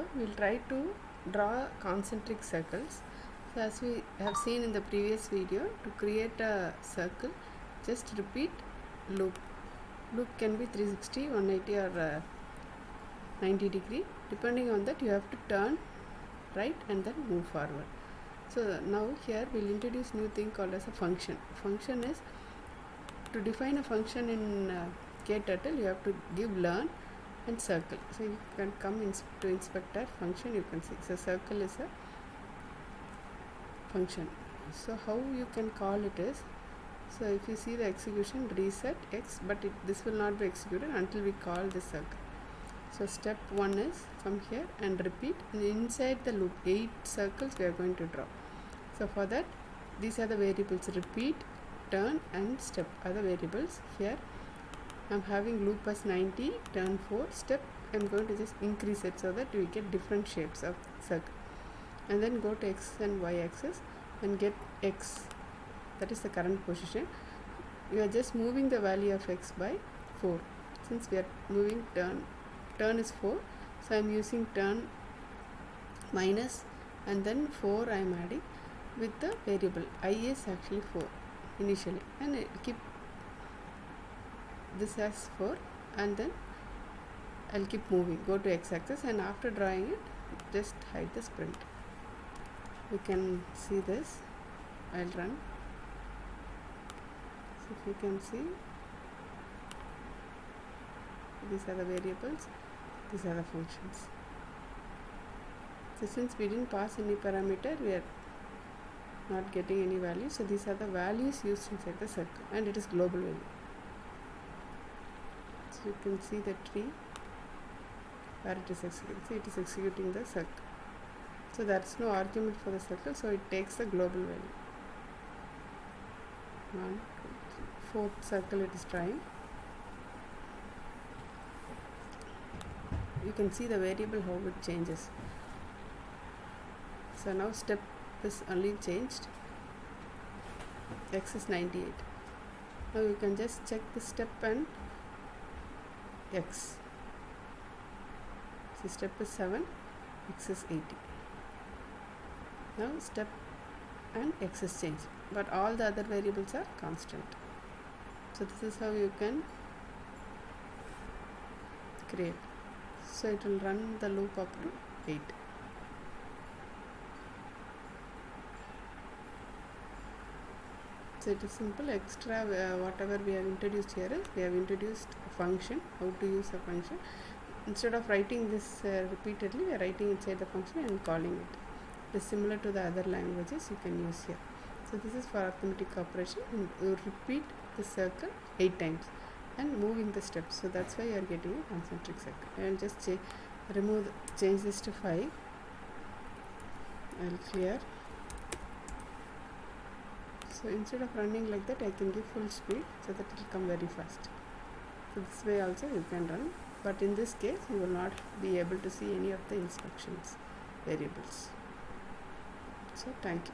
video, we'll try to draw concentric circles. So as we have seen in the previous video, to create a circle, just repeat loop. Loop can be 360, 180 or 90 degree. Depending on that, you have to turn right and then move forward. So now here we'll introduce new thing called as a function. Function is, to define a function in Kturtle, you have to give learn and circle. So you can come to inspector function, you can see. So circle is a function. So how you can call it is, so if you see the execution, reset x, but this will not be executed until we call this circle. So step 1 is come here and repeat, and inside the loop 8 circles we are going to draw. So for that, these are the variables: repeat, turn and step are the variables. Here I am having loop as 90, turn 4, step I am going to just increase it so that we get different shapes of circle. And then go to x and y axis and get x, that is the current position. We are just moving the value of x by 4. Since we are moving turn is 4, so I am using turn minus and then 4 I am adding with the variable I is actually 4 initially, and keep this as 4, and then I'll keep moving. Go to x axis, and after drawing it, just hide the sprint. You can see this. I'll run. So if you can see, these are the variables, these are the functions. So since we didn't pass any parameter, we are not getting any value. So these are the values used inside the circle, and it is global value. So you can see the tree where it is executing. See, it is executing the circle. So that's no argument for the circle, so it takes the global value. 1, 2, 3, 4th circle it is trying. You can see the variable how it changes. So now step is only changed. X is 98. Now you can just check the step and x. So step is 7, x is 80. Now step and x is changed, but all the other variables are constant. So this is how you can create. So it will run the loop up to 8. So it is simple. Extra whatever we have introduced here is, we have introduced a function, how to use a function. Instead of writing this repeatedly, we are writing inside the function and calling it. It is similar to the other languages you can use here. So this is for arithmetic operation, and you repeat the circle 8 times and moving the steps. So that's why you are getting a concentric circle. And just change this to 5. I'll clear. So instead of running like that, I can give full speed so that it will come very fast. So this way also you can run, but in this case you will not be able to see any of the instructions variables. So thank you.